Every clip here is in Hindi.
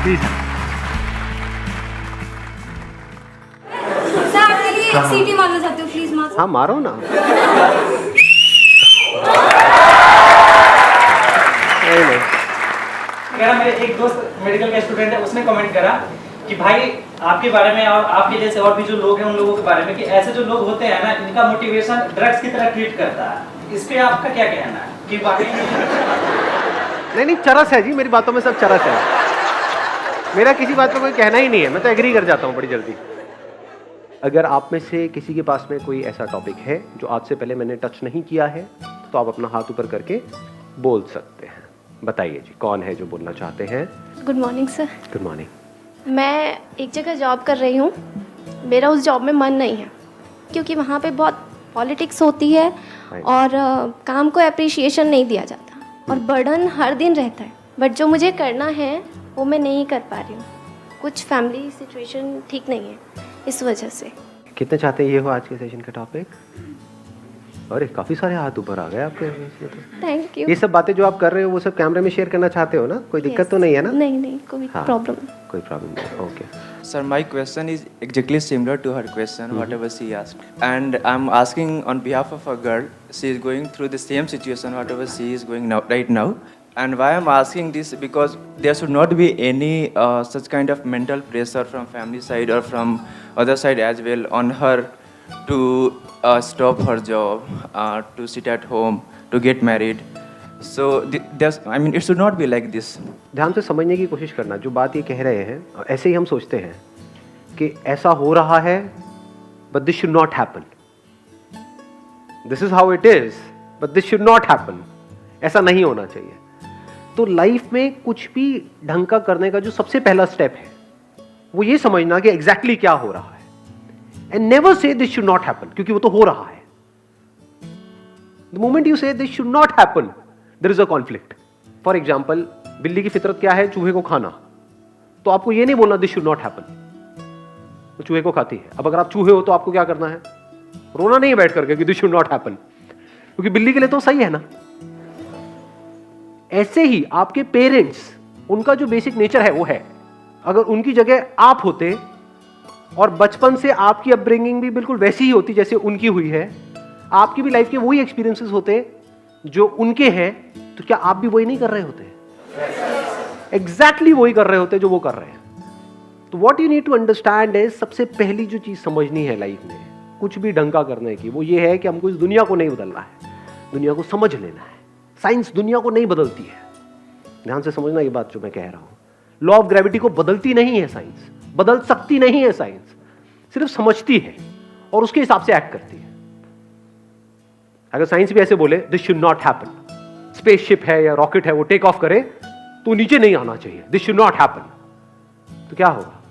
प्लीज। सर आपके लिए एक सीटी मारना चाहती हूँ, प्लीज मार। हाँ मारो ना। नहीं। मेरा मेरे एक दोस्त मेडिकल का स्टूडेंट है, उसने कमेंट करा कि भाई आपके बारे में और आपके जैसे और भी जो लोग हैं उन लोगों के बारे में कि ऐसे जो लोग होते हैं ना, इनका मोटिवेशन ड्रग्स की तरह ट्रीट करता है। इस पे आपका क्या कहना है कि वाकई नहीं, चरस है जी, मेरी बातों में सब चरस है। मेरा किसी बात पे कोई कहना ही नहीं है, मैं तो एग्री कर जाता हूँ बड़ी जल्दी। अगर आप में से किसी के पास में कोई ऐसा टॉपिक है जो आज से पहले मैंने टच नहीं किया है, तो आप अपना हाथ ऊपर करके बोल सकते हैं। बताइए जी, कौन है जो बोलना चाहते हैं? Good morning sir. Good morning. मैं एक जगह जॉब कर रही हूँ, मेरा उस जॉब में मन नहीं है क्योंकि वहाँ पे बहुत पॉलिटिक्स होती है और काम को अप्रिशिएशन नहीं दिया जाता और बर्डन हर दिन रहता है। बट जो मुझे करना है वो मैं नहीं कर पा रही हूँ, कुछ फैमिली सिचुएशन ठीक नहीं है, इस वजह से। कितने चाहते हैं ये हो आज के सेशन का टॉपिक? अरे काफी सारे हाथ ऊपर आ गए आपके। Thank you. ये सब बातें जो आप कर रहे हो वो सब कैमरे में शेयर करना चाहते हो ना? कोई दिक्कत तो नहीं है ना? नहीं, कोई प्रॉब्लम कोई प्रॉब्लम नहीं। Okay Sir, my question is exactly similar to her question, whatever she asked. And I'm asking on behalf of a girl, she is going through the same situation, whatever she is going now, right now. And why I'm asking this, because there should not be any such kind of mental pressure from family side or from other side as well on her to stop her job, to sit at home, to get married. So it should not be like this. ध्यान से समझने की कोशिश करना। जो बात ये कह रहे हैं, ऐसे ही हम सोचते हैं कि ऐसा हो रहा है, but this should not happen. This is how it is, but this should not happen. ऐसा नहीं होना चाहिए। तो लाइफ में कुछ भी ढंग का करने का जो सबसे पहला स्टेप है वो ये समझना कि एग्जैक्टली क्या हो रहा है, and never say this should not happen, क्योंकि वो तो हो रहा है। The moment you say this should not happen, there is a conflict. For example, बिल्ली की फितरत क्या है? चूहे को खाना। तो आपको ये नहीं बोलना दिस शुड नॉट हैपन, वो चूहे को खाती है। अब अगर आप चूहे हो तो आपको क्या करना है? रोना नहीं है बैठ करके कि दिस शुड नॉट हैपन, क्योंकि बिल्ली के लिए तो सही है ना। ऐसे ही आपके पेरेंट्स, उनका जो बेसिक नेचर है वो है। अगर उनकी जगह आप होते और बचपन से आपकी अपब्रिंगिंग भी बिल्कुल वैसी ही होती जैसे उनकी हुई है, आपकी भी लाइफ के वही एक्सपीरियंसेस होते जो उनके हैं, तो क्या आप भी वही नहीं कर रहे होते? एग्जैक्टली वही कर रहे होते जो वो कर रहे हैं। तो what you need to understand है, सबसे पहली जो चीज समझनी है लाइफ में कुछ भी ढंग का करने की, वो ये है कि हमको इस दुनिया को नहीं बदलना है, दुनिया को समझ लेना है। साइंस दुनिया को नहीं बदलती है, ध्यान से समझना ये बात जो मैं कह रहा हूं। लॉ ऑफ ग्रेविटी को बदलती नहीं है साइंस, बदल सकती नहीं है साइंस, सिर्फ समझती है और उसके हिसाब से एक्ट करती है। अगर साइंस भी ऐसे बोले this should not happen, spaceship है या रॉकेट है वो टेक ऑफ करे तो नीचे नहीं आना चाहिए, दिस शुड नॉट हैपन, तो क्या होगा?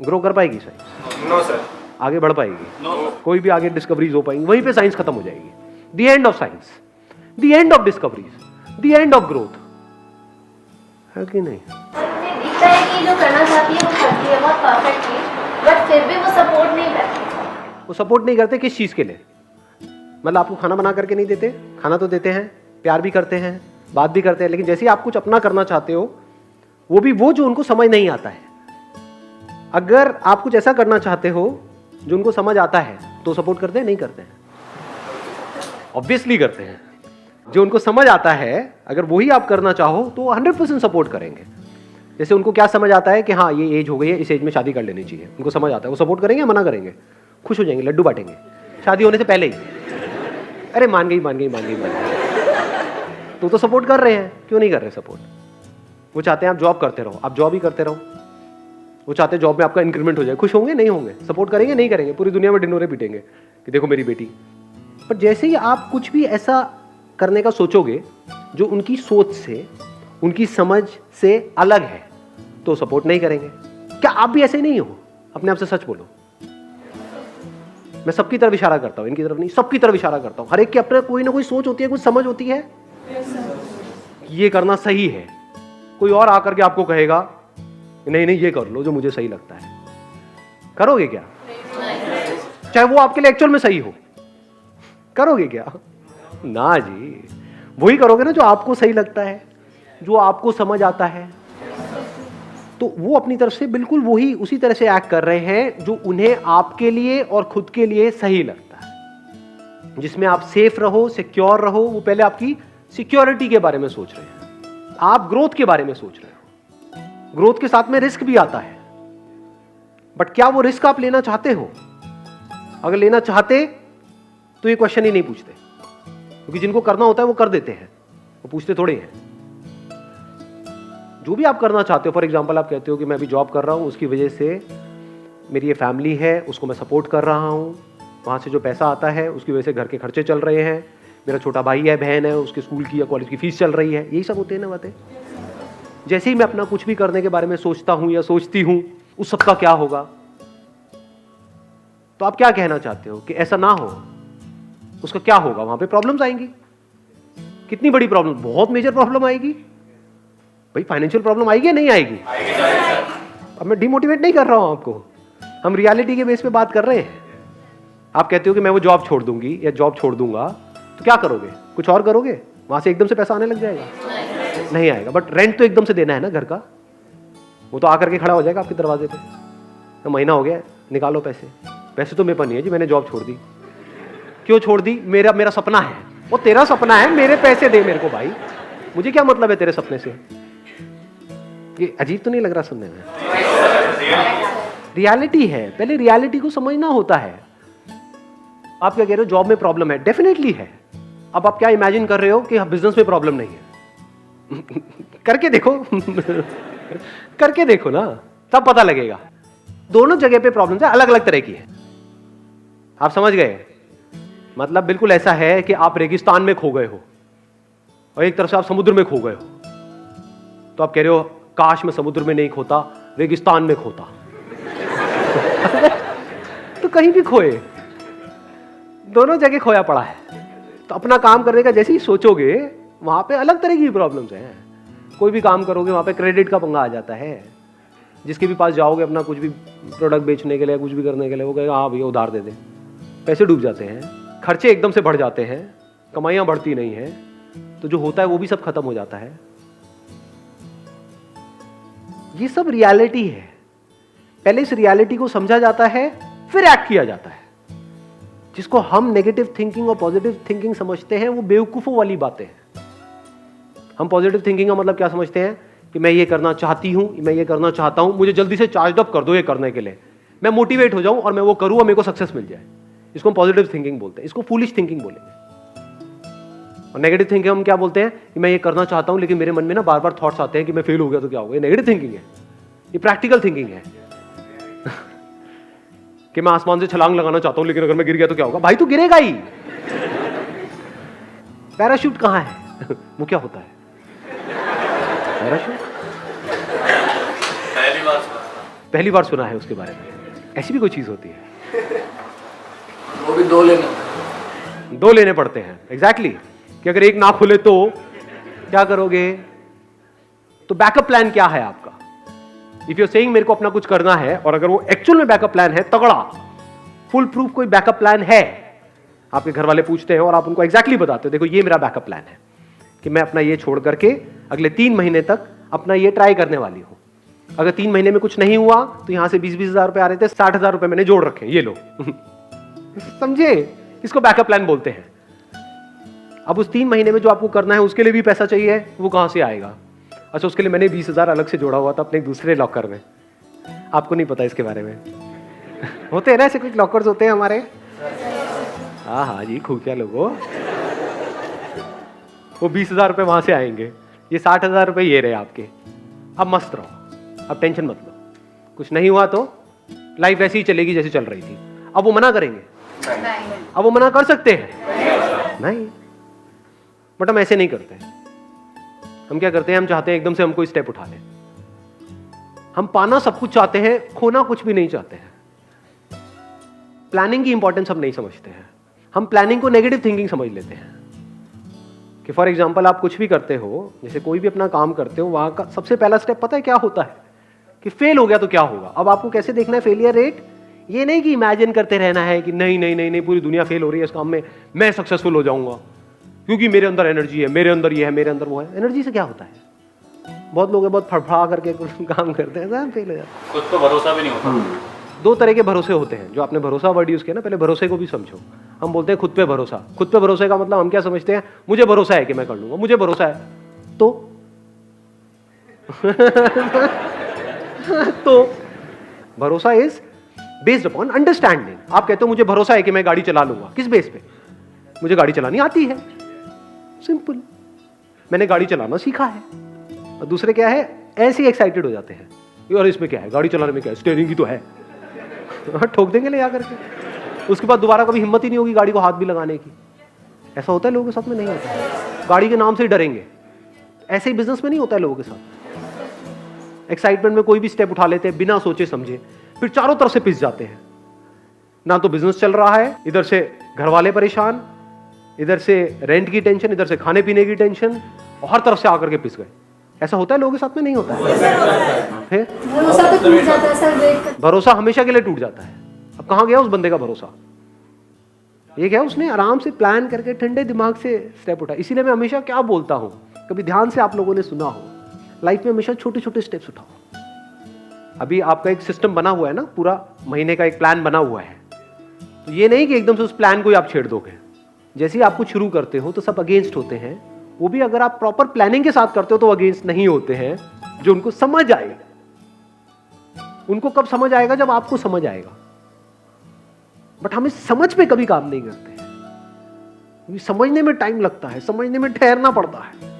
ग्रो कर पाएगी साइंस? No sir. आगे बढ़ पाएगी? नो। कोई भी आगे डिस्कवरीज हो पाएंगी? वहीं पे साइंस खत्म हो जाएगी। The end of science, the end of discoveries, the end of growth, है कि नहीं? मुझे दिखता है कि जो करना चाहती है वो करती है बहुत परफेक्टली, बट फिर भी वो सपोर्ट नहीं करती। वो सपोर्ट नहीं करते किस चीज के लिए? मतलब आपको खाना बना करके नहीं देते? खाना तो देते हैं, प्यार भी करते हैं, बात भी करते हैं, लेकिन जैसे ही आप कुछ अपना करना चाहते हो, वो भी वो जो उनको समझ नहीं आता है। अगर आप कुछ ऐसा करना चाहते हो जो उनको समझ आता है तो सपोर्ट करते हैं? नहीं करते हैं? ऑब्वियसली करते हैं। जो उनको समझ आता है अगर वही आप करना चाहो तो 100% सपोर्ट करेंगे। जैसे उनको क्या समझ आता है कि हाँ ये एज हो गई है, इस एज में शादी कर लेनी चाहिए, उनको समझ आता है, वो सपोर्ट करेंगे, मना करेंगे? खुश हो जाएंगे, लड्डू बांटेंगे शादी होने से पहले ही। अरे मान गई मान गई मान गई मान गई, तो सपोर्ट कर रहे हैं। क्यों नहीं कर रहे सपोर्ट? वो चाहते हैं आप जॉब करते रहो, आप जॉब ही करते रहो। वो चाहते हैं जॉब में आपका इंक्रीमेंट हो जाए। खुश होंगे? नहीं होंगे। सपोर्ट करेंगे? नहीं करेंगे। पूरी दुनिया में ढिंडोरे पीटेंगे कि देखो मेरी बेटी। पर जैसे ही आप कुछ भी ऐसा करने का सोचोगे जो उनकी सोच से, उनकी समझ से अलग है, तो सपोर्ट नहीं करेंगे। क्या आप भी ऐसे नहीं हो? अपने आप से सच बोलो। मैं सबकी तरफ इशारा करता हूं, इनकी तरफ नहीं, सबकी तरफ इशारा करता हूं। हर एक की अपने कोई ना कोई सोच होती है, कुछ समझ होती है, ये करना सही है। कोई और आकर के आपको कहेगा नहीं नहीं ये कर लो जो मुझे सही लगता है, करोगे क्या? चाहे वो आपके लिए एक्चुअल में सही हो, करोगे क्या? ना जी, वही करोगे ना जो आपको सही लगता है, जो आपको समझ आता है। तो वो अपनी तरफ से बिल्कुल वही उसी तरह से एक्ट कर रहे हैं जो उन्हें आपके लिए और खुद के लिए सही लगता है, जिसमें आप सेफ रहो, सिक्योर रहो। वो पहले आपकी सिक्योरिटी के बारे में सोच रहे हैं, आप ग्रोथ के बारे में सोच रहे हो। ग्रोथ के साथ में रिस्क भी आता है, बट क्या वो रिस्क आप लेना चाहते हो? अगर लेना चाहते तो ये क्वेश्चन ही नहीं पूछते, क्योंकि जिनको करना होता है वो कर देते हैं, वो पूछते थोड़े हैं। जो भी आप करना चाहते हो, फॉर एग्जांपल आप कहते हो कि मैं अभी जॉब कर रहा हूं, उसकी वजह से मेरी ये फैमिली है, उसको मैं सपोर्ट कर रहा हूं, वहां से जो पैसा आता है उसकी वजह से घर के खर्चे चल रहे हैं, मेरा छोटा भाई है, बहन है, उसके स्कूल की या कॉलेज की फीस चल रही है, यही सब होते हैं ना बातें। जैसे ही मैं अपना कुछ भी करने के बारे में सोचता हूं या सोचती हूं, उस सब का क्या होगा? तो आप क्या कहना चाहते हो कि ऐसा ना हो, उसका क्या होगा? वहां पे प्रॉब्लम्स आएंगी। कितनी बड़ी प्रॉब्लम? बहुत मेजर प्रॉब्लम आएगी भाई। फाइनेंशियल प्रॉब्लम आएगी या नहीं आएगी? अब मैं डिमोटिवेट नहीं कर रहा हूं आपको, हम रियलिटी के बेस पे बात कर रहे हैं। आप कहते हो कि मैं वो जॉब छोड़ दूंगी या जॉब छोड़ दूंगा, तो क्या करोगे? कुछ और करोगे? वहां से एकदम से पैसा आने लग जाएगा? नहीं आएगा। बट रेंट तो एकदम से देना है ना घर का, वो तो आकर के खड़ा हो जाएगा आपके दरवाजे पे, तो महीना हो गया, निकालो पैसे। पैसे तो मेरे पास नहीं है जी, मैंने जॉब छोड़ दी। क्यों छोड़ दी? मेरा सपना है। वो तेरा सपना है, मेरे पैसे दे मेरे को भाई, मुझे क्या मतलब है तेरे सपने से? ये अजीब तो नहीं लग रहा सुनने में? रियलिटी है, पहले रियलिटी को समझना होता है। आप क्या कह रहे हो? जॉब में प्रॉब्लम है, डेफिनेटली है। अब आप क्या इमेजिन कर रहे हो कि बिजनेस में प्रॉब्लम नहीं है? करके देखो करके देखो ना, तब पता लगेगा। दोनों जगह पे प्रॉब्लम है, अलग अलग तरह की है। आप समझ गए? मतलब बिल्कुल ऐसा है कि आप रेगिस्तान में खो गए हो और एक तरफ से आप समुद्र में खो गए हो, तो आप कह रहे हो काश मैं समुद्र में नहीं खोता, रेगिस्तान में खोता। तो कहीं भी खोए, दोनों जगह खोया पड़ा है। तो अपना काम करने का जैसे ही सोचोगे, वहां पे अलग तरह की प्रॉब्लम्स हैं। कोई भी काम करोगे वहां पे क्रेडिट का पंगा आ जाता है। जिसके भी पास जाओगे अपना कुछ भी प्रोडक्ट बेचने के लिए, कुछ भी करने के लिए, वो कहेगा हाँ भैया उधार दे दे। पैसे डूब जाते हैं, खर्चे एकदम से बढ़ जाते हैं, कमाइयां बढ़ती नहीं है, तो जो होता है वो भी सब खत्म हो जाता है। ये सब रियलिटी है। पहले इस रियलिटी को समझा जाता है, फिर एक्ट किया जाता है। जिसको हम नेगेटिव थिंकिंग और पॉजिटिव थिंकिंग समझते हैं, वो बेवकूफों वाली बातें हैं। हम पॉजिटिव थिंकिंग का मतलब क्या समझते हैं कि मैं ये करना चाहती हूं, मैं ये करना चाहता हूं, मुझे जल्दी से चार्ज अप कर दो ये करने के लिए, मैं मोटिवेट हो जाऊं और मैं वो करूं और मेरे को सक्सेस मिल जाए। इसको हम पॉजिटिव थिंकिंग बोलते हैं। इसको फूलिश थिंकिंग बोलेंगे। और नेगेटिव थिंकिंग हम क्या बोलते हैं कि मैं ये करना चाहता हूं, लेकिन मेरे मन में ना बार बार थॉट्स आते हैं कि मैं फेल हो गया तो क्या होगा। ये नेगेटिव थिंकिंग है। ये प्रैक्टिकल थिंकिंग है कि मैं आसमान से छलांग लगाना चाहता हूं, लेकिन अगर मैं गिर गया तो क्या होगा? भाई तू गिरेगा ही। पैराशूट कहां है? वो क्या होता है पैराशूट? पहली बार सुना है उसके बारे में। ऐसी भी कोई चीज होती है? वो भी दो लेने पड़ते हैं। एग्जैक्टली कि अगर एक ना खुले तो क्या करोगे? तो बैकअप प्लान क्या है आपका? इफ यू सेइंग मेरे को अपना कुछ करना है, और अगर वो एक्चुअल में बैकअप प्लान है, तगड़ा फुल प्रूफ कोई बैकअप प्लान है, आपके घर वाले पूछते हैं और आप उनको एग्जैक्टली बताते हो देखो ये मेरा बैकअप प्लान है कि मैं अपना ये छोड़ करके अगले 3 महीने तक अपना ये ट्राई करने वाली हूं। अगर 3 महीने में कुछ नहीं हुआ तो यहां से 20-20 हजार रुपए आ रहे थे, 60 हजार रुपए मैंने जोड़ रखे, ये लो। समझे? इसको बैकअप प्लान बोलते हैं। अब उस 3 महीने में जो आपको करना है उसके लिए भी पैसा चाहिए, वो कहां से आएगा? अच्छा, उसके लिए मैंने 20 हजार अलग से जोड़ा हुआ था अपने एक दूसरे लॉकर में। आपको नहीं पता इसके बारे में? होते हैं ना ऐसे कुछ लॉकर्स होते हैं हमारे। हाँ जी, खुफिया लोगों। वो 20 हजार रुपए वहां से आएंगे, ये 60 हजार रुपए ये रहे आपके। अब मस्त रहो, अब टेंशन मत लो। कुछ नहीं हुआ तो लाइफ ऐसी ही चलेगी जैसी चल रही थी। अब वो मना करेंगे? अब वो मना कर सकते हैं? नहीं। बट हम ऐसे नहीं करते। हम क्या करते हैं? हम चाहते हैं एकदम से हम कोई स्टेप उठा लें। हम पाना सब कुछ चाहते हैं, खोना कुछ भी नहीं चाहते हैं। प्लानिंग की इंपॉर्टेंस हम नहीं समझते हैं। हम प्लानिंग को नेगेटिव थिंकिंग समझ लेते हैं कि फॉर एग्जांपल आप कुछ भी करते हो, जैसे कोई भी अपना काम करते हो, वहां का सबसे पहला स्टेप पता है क्या होता है? कि फेल हो गया तो क्या होगा। अब आपको कैसे देखना है फेलियर रेट? ये नहीं कि इमेजिन करते रहना है कि नहीं नहीं नहीं नहीं पूरी दुनिया फेल हो रही है इस काम में, मैं सक्सेसफुल हो जाऊंगा क्योंकि मेरे अंदर एनर्जी है, मेरे अंदर ये है, मेरे अंदर वो है। एनर्जी से क्या होता है? बहुत लोग हैं बहुत फड़फड़ा करके कुछ काम करते हैं, सब फेल हो जाते हैं। खुद पे भरोसा भी नहीं होता। दो तरह के भरोसे होते हैं, जो आपने भरोसा वर्ड यूज किया ना, पहले भरोसे को भी समझो। हम बोलते हैं खुद पे भरोसा। खुद पे भरोसे का मतलब हम क्या समझते हैं, मुझे भरोसा है कि मैं कर लूंगा, मुझे भरोसा है तो तो भरोसा इज बेस्ड अपॉन अंडरस्टैंडिंग। आप कहते हो मुझे भरोसा है कि मैं गाड़ी चला लूंगा, किस बेस पे? मुझे गाड़ी चलानी आती है, सिंपल, मैंने गाड़ी चलाना सीखा है। और दूसरे क्या है, ऐसे ही एक्साइटेड हो जाते हैं, यार इसमें क्या है, गाड़ी चलाने में क्या है, स्टीयरिंग ही तो है। ठोक देंगे ले जाकर के, उसके बाद दोबारा कभी हिम्मत ही नहीं होगी गाड़ी को हाथ भी लगाने की। ऐसा होता है लोगों के साथ में? नहीं होता। गाड़ी के नाम से ही डरेंगे। ऐसे ही बिजनेस में नहीं होता है लोगों के साथ। एक्साइटमेंट में कोई भी स्टेप उठा लेते हैं बिना सोचे समझे, फिर चारों तरफ से पिस जाते हैं। ना तो बिजनेस चल रहा है, इधर से घर वाले परेशान, इधर से रेंट की टेंशन, इधर से खाने पीने की टेंशन, और हर तरफ से आकर के पिस गए। ऐसा होता है लोगों के साथ में? नहीं होता है। फिर भरोसा तो टूट जाता है सर, वेट कर। भरोसा हमेशा के लिए टूट जाता है। अब कहां गया उस बंदे का भरोसा? ये क्या, उसने आराम से प्लान करके ठंडे दिमाग से स्टेप उठाया। इसीलिए मैं हमेशा क्या बोलता हूं, कभी ध्यान से आप लोगों ने सुना हो, लाइफ में हमेशा छोटे छोटे स्टेप्स उठाओ। अभी आपका एक सिस्टम बना हुआ है ना, पूरा महीने का एक प्लान बना हुआ है, तो ये नहीं कि एकदम से उस प्लान को ही आप छेड़ दोगे। जैसे ही आप कुछ शुरू करते हो तो सब अगेंस्ट होते हैं, वो भी अगर आप प्रॉपर प्लानिंग के साथ करते हो तो अगेंस्ट नहीं होते हैं, जो उनको समझ आएगा। उनको कब समझ आएगा? जब आपको समझ आएगा। बट हम इस समझ पे कभी काम नहीं करते हैं, क्योंकि समझने में टाइम लगता है, समझने में ठहरना पड़ता है।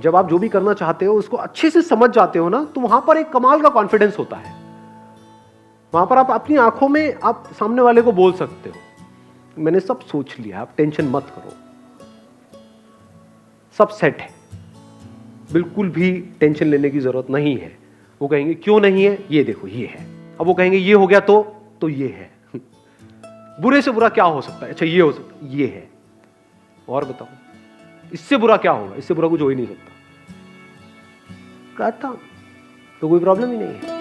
जब आप जो भी करना चाहते हो उसको अच्छे से समझ जाते हो ना, तो वहां पर एक कमाल का कॉन्फिडेंस होता है। वहां पर आप अपनी आंखों में आप सामने वाले को बोल सकते हो, मैंने सब सोच लिया, आप टेंशन मत करो, सब सेट है, बिल्कुल भी टेंशन लेने की जरूरत नहीं है। वो कहेंगे क्यों नहीं है, ये देखो ये है। अब वो कहेंगे ये हो गया तो ये है। बुरे से बुरा क्या हो सकता है? अच्छा ये हो सकता है, ये है। और बताओ इससे बुरा क्या होगा? इससे बुरा कुछ हो ही नहीं सकता। कहता तो कोई प्रॉब्लम ही नहीं है।